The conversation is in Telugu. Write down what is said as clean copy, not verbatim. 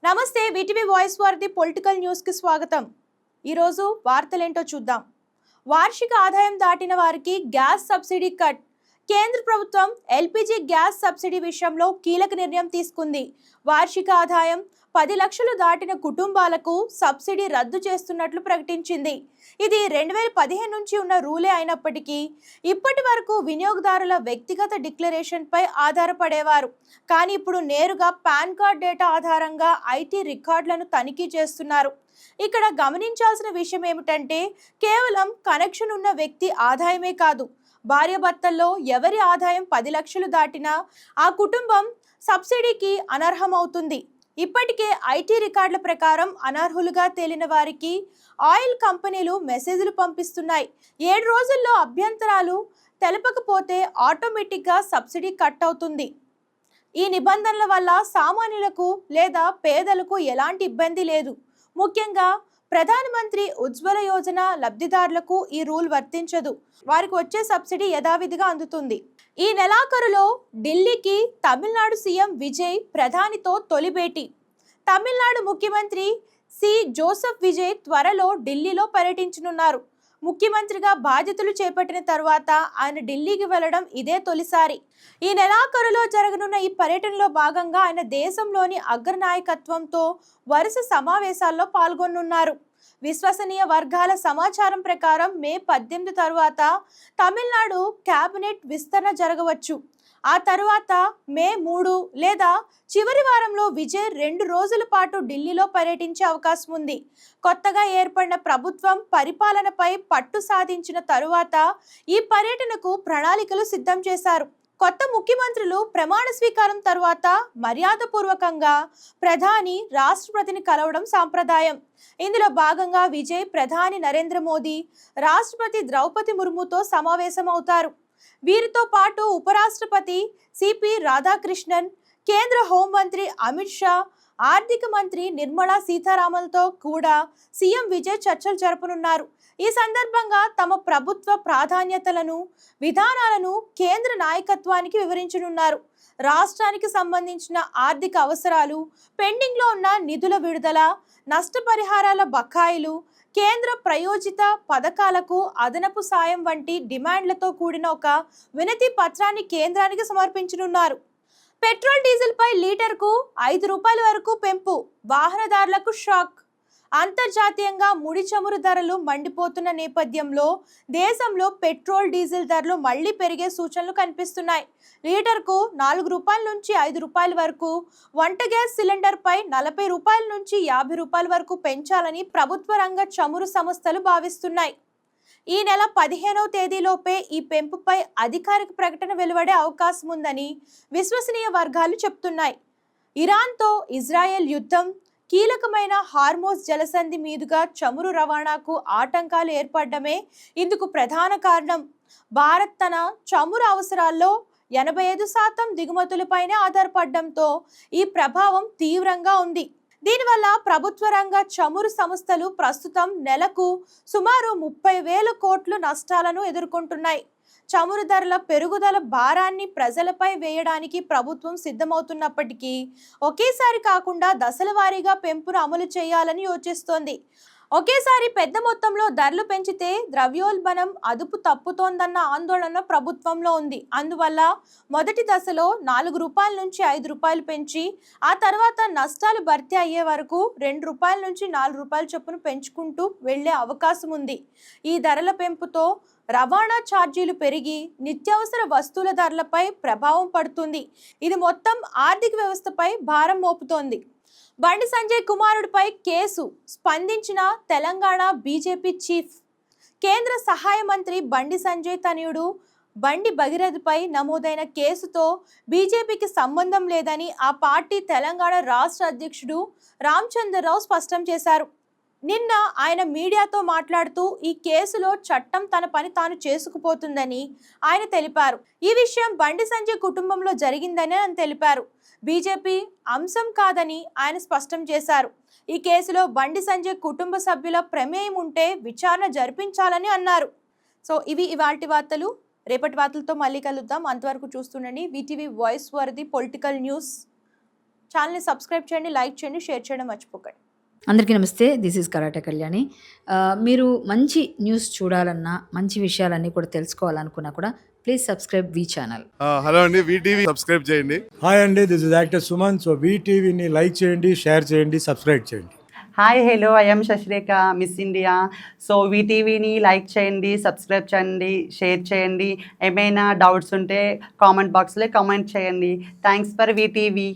నమస్తే వీటీవీ వాయిస్ వారిది పొలిటికల్ న్యూస్ కి స్వాగతం. ఈ రోజు వార్తలేంటో చూద్దాం. వార్షిక ఆదాయం దాటిన వారికి గ్యాస్ సబ్సిడీ కట్. కేంద్ర ప్రభుత్వం ఎల్పీజీ గ్యాస్ సబ్సిడీ విషయంలో కీలక నిర్ణయం తీసుకుంది. వార్షిక ఆదాయం 10 లక్షలు దాటిన కుటుంబాలకు సబ్సిడీ రద్దు చేస్తున్నట్లు ప్రకటించింది. ఇది 2015 నుంచి ఉన్న రూలే అయినప్పటికీ ఇప్పటి వరకు వినియోగదారుల వ్యక్తిగత డిక్లరేషన్ పై ఆధారపడేవారు. కానీ ఇప్పుడు నేరుగా పాన్ కార్డ్ డేటా ఆధారంగా ఐటీ రికార్డులను తనిఖీ చేస్తున్నారు. ఇక్కడ గమనించాల్సిన విషయం ఏమిటంటే కేవలం కనెక్షన్ ఉన్న వ్యక్తి ఆదాయమే కాదు, భార్యాభర్తల్లో ఎవరి ఆదాయం 10 లక్షలు దాటినా ఆ కుటుంబం సబ్సిడీకి అనర్హమవుతుంది. ఇప్పటికే ఐటీ రికార్డుల ప్రకారం అనర్హులుగా తేలిన వారికి ఆయిల్ కంపెనీలు మెసేజ్లు పంపిస్తున్నాయి. 7 రోజుల్లో అభ్యంతరాలు తెలపకపోతే ఆటోమేటిక్గా సబ్సిడీ కట్ అవుతుంది. ఈ నిబంధనల వల్ల సామాన్యులకు లేదా పేదలకు ఎలాంటి ఇబ్బంది లేదు. ముఖ్యంగా ప్రధానమంత్రి ఉజ్వల యోజన లబ్ధిదారులకు ఈ రూల్ వర్తించదు. వారికి వచ్చే సబ్సిడీ యథావిధిగా అందుతుంది. ఈ నెలాఖరులో ఢిల్లీకి తమిళనాడు సీఎం విజయ్ ప్రధానితో తొలి భేటీ. తమిళనాడు ముఖ్యమంత్రి సి జోసెఫ్ విజయ్ త్వరలో ఢిల్లీలో పర్యటించనున్నారు. ముఖ్యమంత్రిగా బాధ్యతలు చేపట్టిన తర్వాత ఆయన ఢిల్లీకి వెళ్లడం ఇదే తొలిసారి. ఈ నెలాఖరులో జరగనున్న ఈ పర్యటనలో భాగంగా ఆయన దేశంలోని అగ్రనాయకత్వంతో వరుస సమావేశాల్లో పాల్గొనున్నారు. విశ్వసనీయ వర్గాల సమాచారం ప్రకారం మే 18 తర్వాత తమిళనాడు కేబినెట్ విస్తరణ జరగవచ్చు. ఆ తర్వాత మే 3 లేదా చివరి వారంలో విజయ్ 2 రోజుల పాటు ఢిల్లీలో పర్యటించే అవకాశం ఉంది. కొత్తగా ఏర్పడిన ప్రభుత్వం పరిపాలనపై పట్టు సాధించిన తరువాత ఈ పర్యటనకు ప్రణాళికలు సిద్ధం చేశారు. కొత్త ముఖ్యమంత్రులు ప్రమాణ స్వీకారం తర్వాత మర్యాదపూర్వకంగా ప్రధాని రాష్ట్రపతిని కలవడం సాంప్రదాయం. ఇందులో భాగంగా విజయ్ ప్రధాని నరేంద్ర మోదీ, రాష్ట్రపతి ద్రౌపది ముర్ముతో సమావేశమవుతారు. వీరితో పాటు ఉపరాష్ట్రపతి సిపి రాధాకృష్ణన్, కేంద్ర హోంమంత్రి అమిత్ షా, ఆర్థిక మంత్రి నిర్మలా సీతారామన్తో కూడా సీఎం విజయ్ చర్చలు జరపనున్నారు. ఈ సందర్భంగా తమ ప్రభుత్వ ప్రాధాన్యతలను, విధానాలను కేంద్ర నాయకత్వానికి వివరించనున్నారు. రాష్ట్రానికి సంబంధించిన ఆర్థిక అవసరాలు, పెండింగ్లో ఉన్న నిధుల విడుదల, నష్టపరిహారాల బకాయిలు, కేంద్ర ప్రయోజిత పథకాలకు అదనపు సాయం వంటి డిమాండ్లతో కూడిన ఒక వినతి పత్రాన్ని కేంద్రానికి సమర్పించనున్నారు. పెట్రోల్ డీజిల్ పై లీటర్కు 5 రూపాయల వరకు పెంపు, వాహనదారులకు షాక్. అంతర్జాతీయంగా ముడి చమురు ధరలు మండిపోతున్న నేపథ్యంలో దేశంలో పెట్రోల్ డీజిల్ ధరలు మళ్లీ పెరిగే సూచనలు కనిపిస్తున్నాయి. లీటర్కు 4 రూపాయల నుంచి 5 రూపాయల వరకు, వంట గ్యాస్ సిలిండర్ పై 40 రూపాయల నుంచి 50 రూపాయల వరకు పెంచాలని ప్రభుత్వ రంగ చమురు సంస్థలు భావిస్తున్నాయి. ఈ నెల 15వ తేదీలోపే ఈ పెంపుపై అధికారిక ప్రకటన వెలువడే అవకాశం ఉందని విశ్వసనీయ వర్గాలు చెప్తున్నాయి. ఇరాన్తో ఇజ్రాయెల్ యుద్ధం, కీలకమైన హార్మోజ్ జలసంధి మీదుగా చమురు రవాణాకు ఆటంకాలు ఏర్పడమే ఇందుకు ప్రధాన కారణం. భారత్ తన చమురు అవసరాల్లో 85% దిగుమతులపైనే ఆధారపడడంతో ఈ ప్రభావం తీవ్రంగా ఉంది. దీనివల్ల ప్రభుత్వ రంగ చమురు సంస్థలు ప్రస్తుతం నెలకు సుమారు 30,000 కోట్ల నష్టాలను ఎదుర్కొంటున్నాయి. చమురు ధరల పెరుగుదల భారాన్ని ప్రజలపై వేయడానికి ప్రభుత్వం సిద్ధమవుతున్నప్పటికీ ఒకేసారి కాకుండా దశల వారీగా పెంపును అమలు చేయాలని యోచిస్తోంది. ఒకేసారి పెద్ద మొత్తంలో ధరలు పెంచితే ద్రవ్యోల్బణం అదుపు తప్పుతోందన్న ఆందోళన ప్రభుత్వంలో ఉంది. అందువల్ల మొదటి దశలో 4 రూపాయల నుంచి 5 రూపాయలు పెంచి ఆ తర్వాత నష్టాలు భర్తీ అయ్యే వరకు 2 రూపాయల నుంచి 4 రూపాయల చొప్పున పెంచుకుంటూ వెళ్లే అవకాశం ఉంది. ఈ ధరల పెంపుతో రవాణా ఛార్జీలు పెరిగి నిత్యావసర వస్తువుల ధరలపై ప్రభావం పడుతుంది. ఇది మొత్తం ఆర్థిక వ్యవస్థపై భారం మోపుతోంది. బండి సంజయ్ కుమారుడిపై కేసు స్పందించిన తెలంగాణ బీజేపీ చీఫ్. కేంద్ర సహాయ మంత్రి బండి సంజయ్ తనయుడు బండి భగీరథపై నమోదైన కేసుతో బీజేపీకి సంబంధం లేదని ఆ పార్టీ తెలంగాణ రాష్ట్ర అధ్యక్షుడు రామచంద్రరావు స్పష్టం చేశారు. నిన్న ఆయన మీడియాతో మాట్లాడుతూ ఈ కేసులో చట్టం తన పని తాను చేసుకుపోతుందని ఆయన తెలిపారు. ఈ విషయం బండి సంజయ్ కుటుంబంలో జరిగిందని ఆయన తెలిపారు. బీజేపీ అంశం కాదని ఆయన స్పష్టం చేశారు. ఈ కేసులో బండి సంజయ్ కుటుంబ సభ్యుల ప్రమేయం ఉంటే విచారణ జరిపించాలని అన్నారు. సో ఇవి ఇవాల్టి వార్తలు. రేపటి వార్తలతో మళ్ళీ కలుద్దాం. అంతవరకు చూస్తుండండి వీటీవీ వాయిస్ వారిది పొలిటికల్ న్యూస్. ఛానల్ని సబ్స్క్రైబ్ చేయండి, లైక్ చేయండి, షేర్ చేయడం మర్చిపోకండి. అందరికీ నమస్తే. This is karate Kalyani. మీరు మంచి న్యూస్ చూడాలన్నా, మంచి విషయాలన్నీ కూడా తెలుసుకోవాలనుకున్నా కూడా please subscribe V channel. Hello అండి, వీటీవీ సబ్స్క్రైబ్ చేయండి. హాయ్ అండి, this is actor Suman. So వీటీవీని లైక్ చేయండి, షేర్ చేయండి, సబ్స్క్రైబ్ చేయండి. Hi hello, I'm Shashirekha, Miss India. So వీటీవీని లైక్ చేయండి, సబ్స్క్రైబ్ చేయండి, షేర్ చేయండి. ఏమైనా డౌట్స్ ఉంటే కామెంట్ బాక్స్లో కామెంట్ చేయండి. Thanks for VTV.